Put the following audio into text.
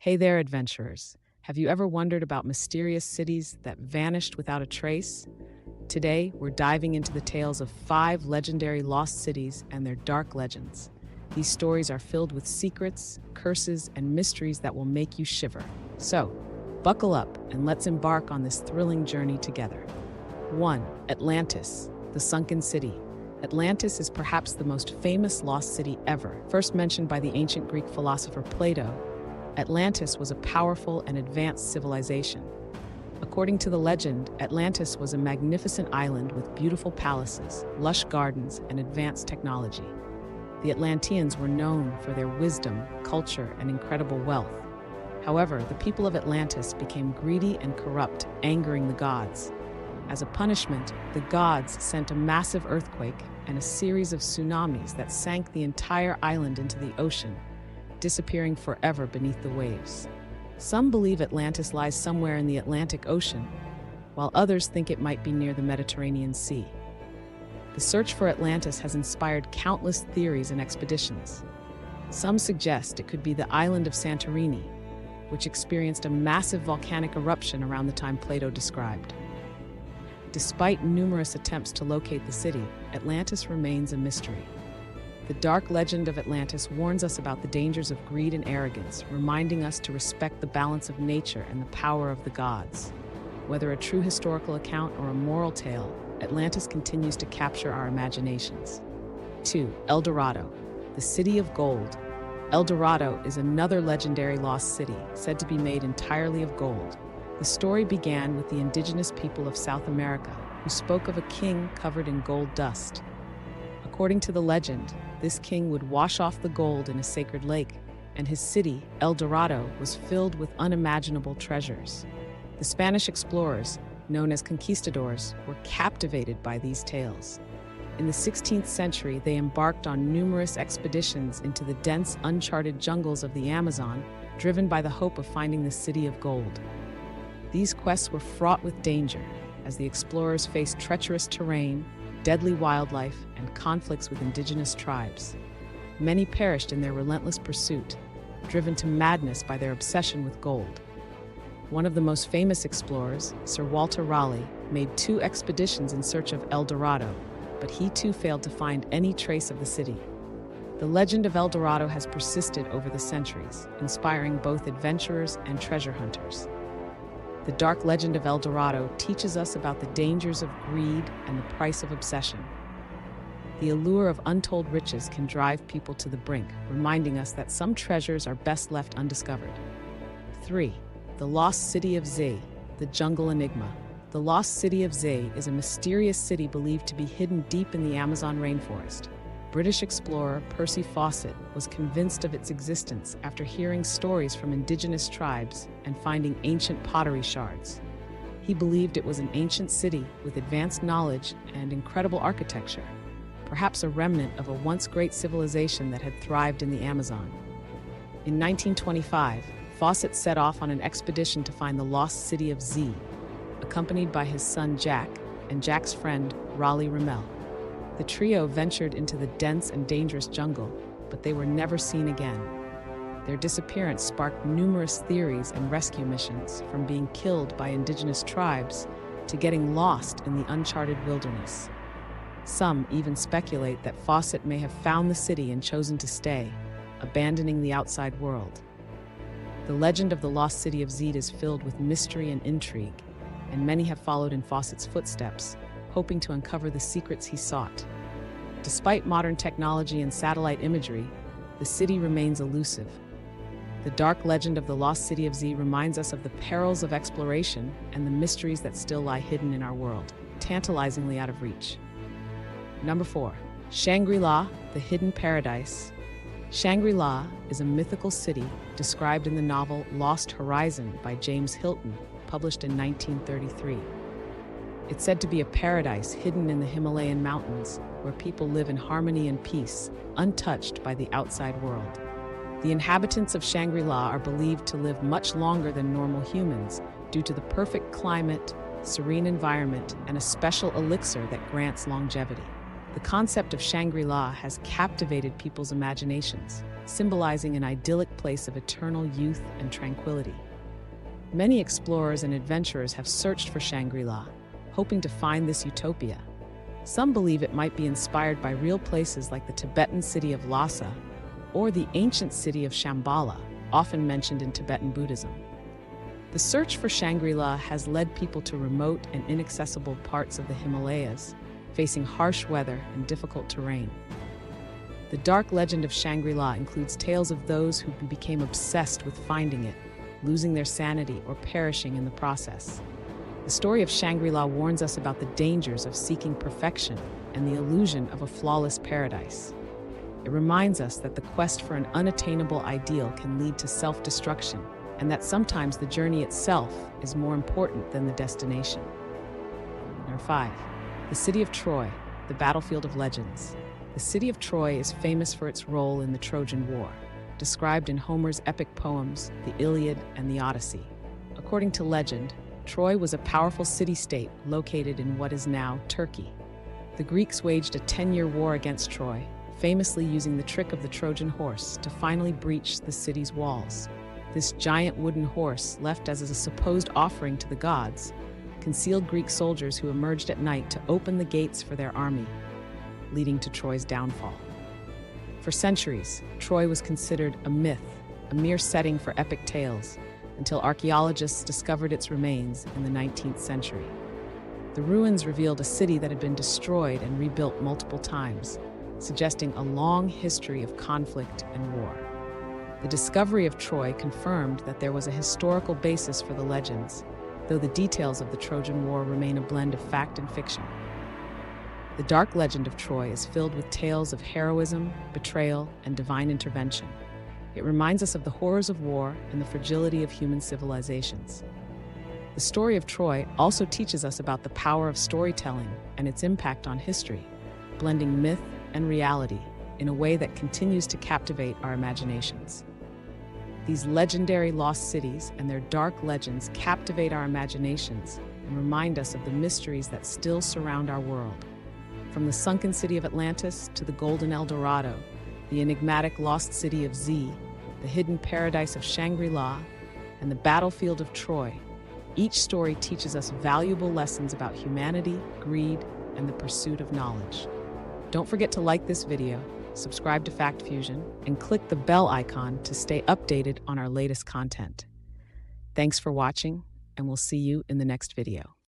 Hey there, adventurers. Have you ever wondered about mysterious cities that vanished without a trace? Today, we're diving into the tales of 5 legendary lost cities and their dark legends. These stories are filled with secrets, curses, and mysteries that will make you shiver. So, buckle up and let's embark on this thrilling journey together. 1. Atlantis, the sunken city. Atlantis is perhaps the most famous lost city ever. First mentioned by the ancient Greek philosopher Plato, Atlantis was a powerful and advanced civilization. According to the legend, Atlantis was a magnificent island with beautiful palaces, lush gardens, and advanced technology. The Atlanteans were known for their wisdom, culture, and incredible wealth. However, the people of Atlantis became greedy and corrupt, angering the gods. As a punishment, the gods sent a massive earthquake and a series of tsunamis that sank the entire island into the ocean, disappearing forever beneath the waves. Some believe Atlantis lies somewhere in the Atlantic Ocean, while others think it might be near the Mediterranean Sea. The search for Atlantis has inspired countless theories and expeditions. Some suggest it could be the island of Santorini, which experienced a massive volcanic eruption around the time Plato described. Despite numerous attempts to locate the city, Atlantis remains a mystery. The dark legend of Atlantis warns us about the dangers of greed and arrogance, reminding us to respect the balance of nature and the power of the gods. Whether a true historical account or a moral tale, Atlantis continues to capture our imaginations. 2. El Dorado, the city of gold. El Dorado is another legendary lost city, said to be made entirely of gold. The story began with the indigenous people of South America, who spoke of a king covered in gold dust. According to the legend, this king would wash off the gold in a sacred lake, and his city, El Dorado, was filled with unimaginable treasures. The Spanish explorers, known as conquistadors, were captivated by these tales. In the 16th century, they embarked on numerous expeditions into the dense, uncharted jungles of the Amazon, driven by the hope of finding the city of gold. These quests were fraught with danger, as the explorers faced treacherous terrain, deadly wildlife, and conflicts with indigenous tribes. Many perished in their relentless pursuit, driven to madness by their obsession with gold. One of the most famous explorers, Sir Walter Raleigh, made 2 expeditions in search of El Dorado, but he too failed to find any trace of the city. The legend of El Dorado has persisted over the centuries, inspiring both adventurers and treasure hunters. The dark legend of El Dorado teaches us about the dangers of greed and the price of obsession. The allure of untold riches can drive people to the brink, reminding us that some treasures are best left undiscovered. 3. The Lost City of Ze, the Jungle Enigma. The Lost City of Ze is a mysterious city believed to be hidden deep in the Amazon rainforest. British explorer Percy Fawcett was convinced of its existence after hearing stories from indigenous tribes and finding ancient pottery shards. He believed it was an ancient city with advanced knowledge and incredible architecture, perhaps a remnant of a once great civilization that had thrived in the Amazon. In 1925, Fawcett set off on an expedition to find the lost city of Ze, accompanied by his son Jack and Jack's friend Raleigh Ramel. The trio ventured into the dense and dangerous jungle, but they were never seen again. Their disappearance sparked numerous theories and rescue missions, from being killed by indigenous tribes to getting lost in the uncharted wilderness. Some even speculate that Fawcett may have found the city and chosen to stay, abandoning the outside world. The legend of the lost city of Ze is filled with mystery and intrigue, and many have followed in Fawcett's footsteps, hoping to uncover the secrets he sought. Despite modern technology and satellite imagery, the city remains elusive. The dark legend of the lost city of Ze reminds us of the perils of exploration and the mysteries that still lie hidden in our world, tantalizingly out of reach. 4. Shangri-La, the Hidden Paradise. Shangri-La is a mythical city described in the novel Lost Horizon by James Hilton, published in 1933. It's said to be a paradise hidden in the Himalayan mountains, where people live in harmony and peace, untouched by the outside world. The inhabitants of Shangri-La are believed to live much longer than normal humans due to the perfect climate, serene environment, and a special elixir that grants longevity. The concept of Shangri-La has captivated people's imaginations, symbolizing an idyllic place of eternal youth and tranquility. Many explorers and adventurers have searched for Shangri-La, hoping to find this utopia. Some believe it might be inspired by real places like the Tibetan city of Lhasa or the ancient city of Shambhala, often mentioned in Tibetan Buddhism. The search for Shangri-La has led people to remote and inaccessible parts of the Himalayas, facing harsh weather and difficult terrain. The dark legend of Shangri-La includes tales of those who became obsessed with finding it, losing their sanity or perishing in the process. The story of Shangri-La warns us about the dangers of seeking perfection and the illusion of a flawless paradise. It reminds us that the quest for an unattainable ideal can lead to self-destruction, and that sometimes the journey itself is more important than the destination. Number 5. The City of Troy, the Battlefield of Legends. The city of Troy is famous for its role in the Trojan War, described in Homer's epic poems, the Iliad and the Odyssey. According to legend, Troy was a powerful city-state located in what is now Turkey. The Greeks waged a 10-year war against Troy, famously using the trick of the Trojan horse to finally breach the city's walls. This giant wooden horse, left as a supposed offering to the gods, concealed Greek soldiers who emerged at night to open the gates for their army, leading to Troy's downfall. For centuries, Troy was considered a myth, a mere setting for epic tales, until archaeologists discovered its remains in the 19th century. The ruins revealed a city that had been destroyed and rebuilt multiple times, suggesting a long history of conflict and war. The discovery of Troy confirmed that there was a historical basis for the legends, though the details of the Trojan War remain a blend of fact and fiction. The dark legend of Troy is filled with tales of heroism, betrayal, and divine intervention. It reminds us of the horrors of war and the fragility of human civilizations. The story of Troy also teaches us about the power of storytelling and its impact on history, blending myth and reality in a way that continues to captivate our imaginations. These legendary lost cities and their dark legends captivate our imaginations and remind us of the mysteries that still surround our world. From the sunken city of Atlantis to the golden El Dorado, the enigmatic lost city of Z, the hidden paradise of Shangri-La, and the battlefield of Troy, each story teaches us valuable lessons about humanity, greed, and the pursuit of knowledge. Don't forget to like this video, subscribe to Fact Fusion, and click the bell icon to stay updated on our latest content. Thanks for watching, and we'll see you in the next video.